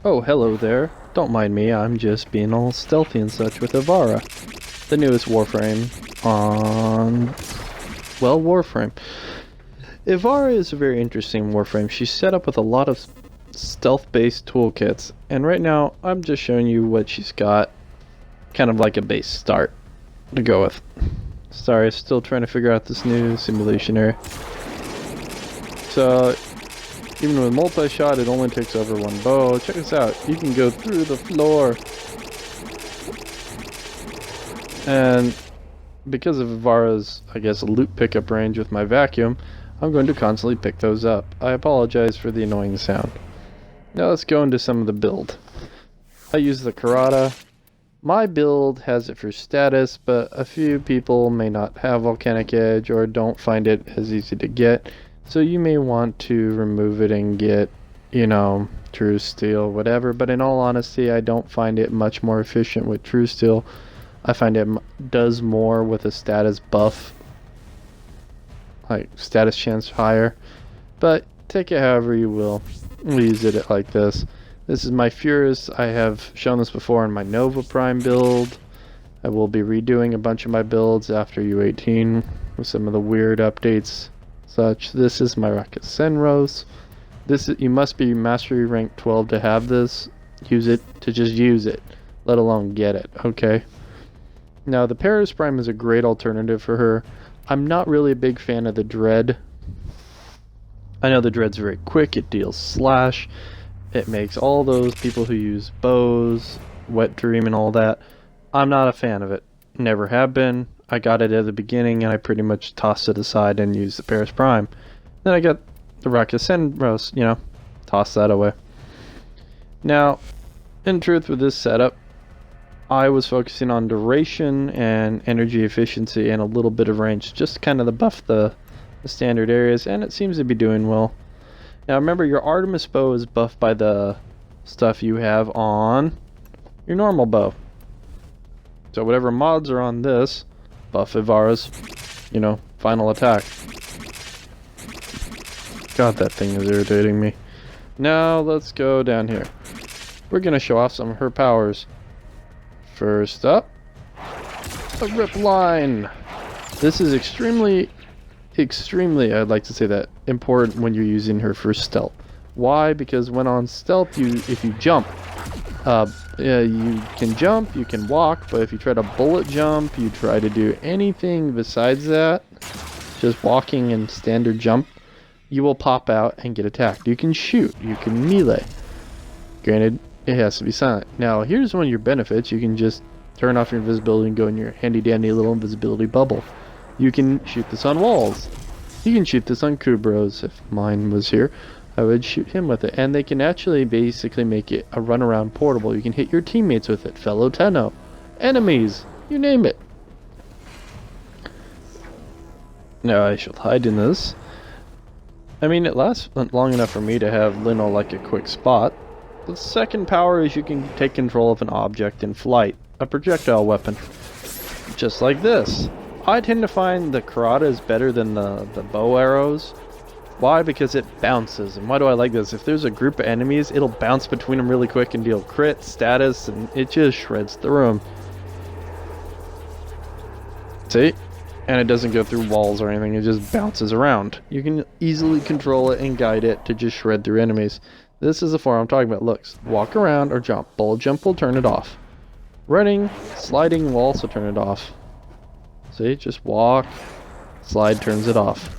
Oh, hello there. Don't mind me, I'm just being all stealthy and such with Ivara, the newest Warframe on, well, Warframe. Ivara is a very interesting Warframe. She's set up with a lot of stealth-based toolkits, and right now I'm just showing you what she's got, kind of like a base start to go with. Sorry, still trying to figure out this new simulation area. So, even with multi-shot, it only takes over one bow. Check this out. You can go through the floor. And because of Ivara's, I guess, loot pickup range with my vacuum, I'm going to constantly pick those up. I apologize for the annoying sound. Now let's go into some of the build. I use the cerata. My build has it for status, but a few people may not have volcanic edge or don't find it as easy to get. So you may want to remove it and get, true steel, whatever. But in all honesty, I don't find it much more efficient with true steel. I find it does more with a status buff, like status chance higher. But take it however you will. We'll use it like this. This is my furis. I have shown this before in my Nova Prime build. I will be redoing a bunch of my builds after U18 with some of the weird updates. Such. This is my rakta cenros. You must be mastery rank 12 to have this. Use it to just use it, let alone get it. Okay. Now the Paris Prime is a great alternative for her. I'm not really a big fan of the Dread. I know the Dread's very quick. It deals slash. It makes all those people who use bows, wet dream, and all that. I'm not a fan of it. Never have been. I got it at the beginning and I pretty much tossed it aside and used the Paris Prime. Then I got the rakta cenros, toss that away. Now, in truth, with this setup, I was focusing on duration and energy efficiency and a little bit of range, just kind of to buff the standard areas, and it seems to be doing well. Now remember, your Artemis bow is buffed by the stuff you have on your normal bow. So whatever mods are on this, buff Ivara's, final attack. God, that thing is irritating me. Now let's go down here. We're gonna show off some of her powers. First up, a rip line. This is extremely, I'd like to say that, important when you're using her for stealth. Why? Because when on stealth, if you jump, you can jump, you can walk, but if you try to bullet jump, you try to do anything besides that, just walking and standard jump, you will pop out and get attacked. You can shoot, you can melee. Granted, it has to be silent. Now, here's one of your benefits. You can just turn off your invisibility and go in your handy-dandy little invisibility bubble. You can shoot this on walls. You can shoot this on Kubros. If mine was here, I would shoot him with it. And they can actually basically make it a runaround portable. You can hit your teammates with it, fellow Tenno, enemies, you name it. Now I shall hide in this. I mean, it lasts long enough for me to have Lino like a quick spot. The second power is you can take control of an object in flight, a projectile weapon. Just like this. I tend to find the cerata is better than the bow arrows. Why? Because it bounces. And why do I like this? If there's a group of enemies, it'll bounce between them really quick and deal crit, status, and it just shreds through them. See? And it doesn't go through walls or anything, it just bounces around. You can easily control it and guide it to just shred through enemies. This is the form I'm talking about. Look, walk around or jump. Bullet jump will turn it off. Running, sliding will also turn it off. See, just walk, slide turns it off.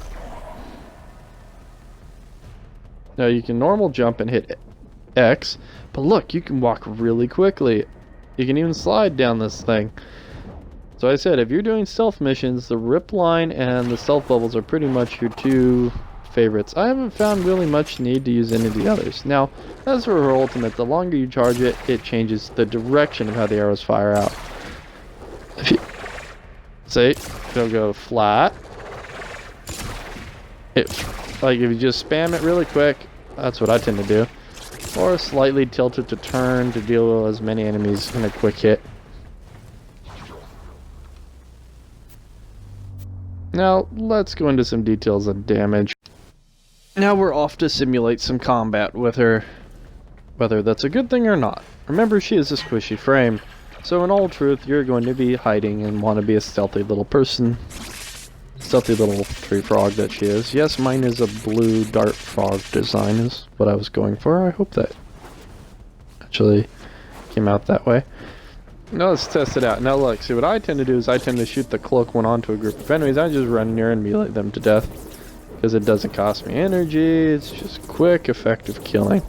Now you can normal jump and hit X, but look, you can walk really quickly. You can even slide down this thing. So I said, if you're doing stealth missions, the rip line and the stealth bubbles are pretty much your two favorites. I haven't found really much need to use any of the others. Now, as for her ultimate, the longer you charge it, it changes the direction of how the arrows fire out. If you see, it'll go flat. Like if you just spam it really quick, that's what I tend to do. Or slightly tilted to turn to deal with as many enemies in a quick hit. Now, let's go into some details on damage. Now we're off to simulate some combat with her. whether that's a good thing or not. Remember, she is a squishy frame, so in all truth, you're going to be hiding and want to be a stealthy little person. Stealthy little tree frog that she is. Yes, mine is a blue dart frog design is what I was going for. I hope that actually came out that way. Now let's test it out. Now look, see what I tend to do is I tend to shoot the cloak one onto a group of enemies. I just run near and melee them to death. Because it doesn't cost me energy, it's just quick, effective killing.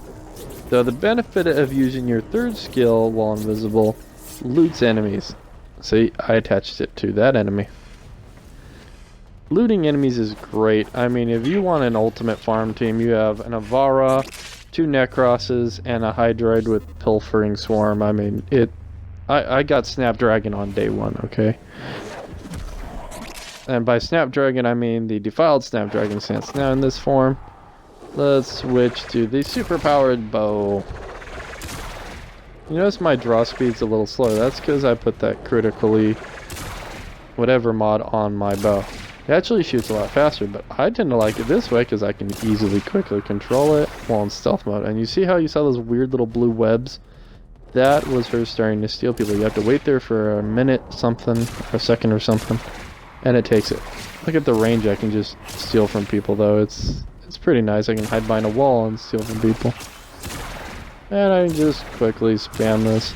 Though the benefit of using your third skill while invisible loots enemies. See, I attached it to that enemy. Looting enemies is great. I mean, if you want an ultimate farm team, you have an Ivara, 2 Necrosses, and a Hydroid with Pilfering Swarm. I mean, I got Snapdragon on day 1, okay? And by Snapdragon, I mean the defiled Snapdragon stance. Now in this form, let's switch to the superpowered bow. You notice my draw speed's a little slower. That's because I put that critically whatever mod on my bow. It actually shoots a lot faster, but I tend to like it this way because I can easily, quickly control it while in stealth mode. And you see how you saw those weird little blue webs? That was her starting to steal people. You have to wait there for a minute something, or a second or something, and it takes it. Look at the range I can just steal from people though. It's pretty nice. I can hide behind a wall and steal from people. And I can just quickly spam this.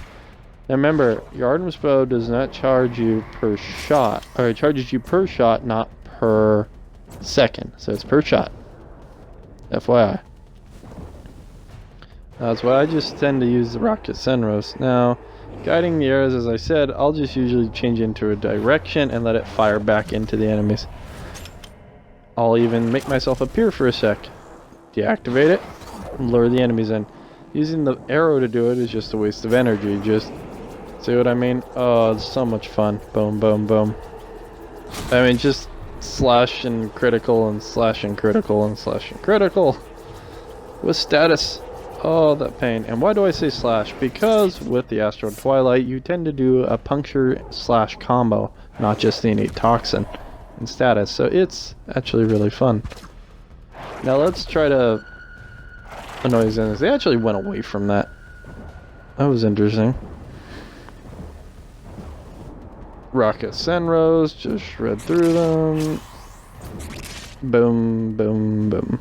Now remember, your Artemis bow does not charge you per shot, or it charges you per shot, not per second. So it's per shot. FYI. That's why I just tend to use the rocket cenros. Now, guiding the arrows, as I said, I'll just usually change into a direction and let it fire back into the enemies. I'll even make myself appear for a sec. Deactivate it, and lure the enemies in. Using the arrow to do it is just a waste of energy. Just see what I mean? Oh, it's so much fun. Boom, boom, boom. I mean, just slash and critical and slash and critical and slash and critical with status. Oh, that pain. And why do I say slash? Because with the Asteroid Twilight, you tend to do a puncture slash combo, not just the innate toxin and status. So it's actually really fun. Now let's try to annoy these enemies. They actually went away from that. That was interesting. Rocket cenros, just shred through them. Boom, boom, boom.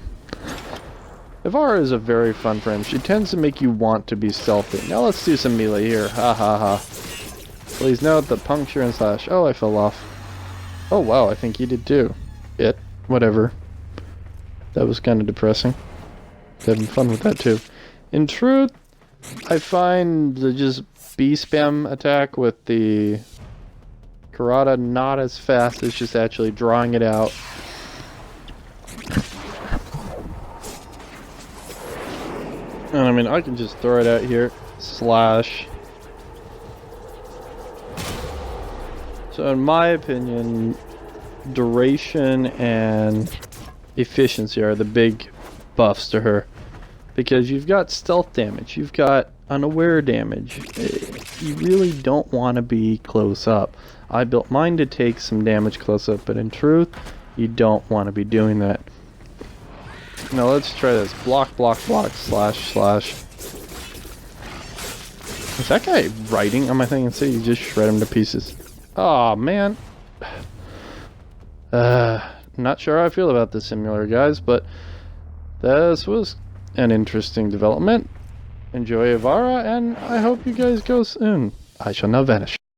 Ivara is a very fun frame. She tends to make you want to be stealthy. Now let's do some melee here. Ha ha ha. Please note the puncture and slash. Oh, I fell off. Oh wow, I think he did too. Whatever. That was kind of depressing. Having fun with that too. In truth, I find the just B spam attack with the cerata not as fast as just actually drawing it out. And I mean, I can just throw it out here. Slash. So in my opinion, duration and efficiency are the big buffs to her. Because you've got stealth damage, you've got unaware damage. You really don't want to be close up. I built mine to take some damage close up, but in truth, you don't want to be doing that. Now let's try this. Block, block, block, slash, slash. Is that guy writing on my thing and say you just shred him to pieces? Aw, man. Not sure how I feel about this simulator, guys, but this was an interesting development. Enjoy Ivara, and I hope you guys go soon. I shall now vanish.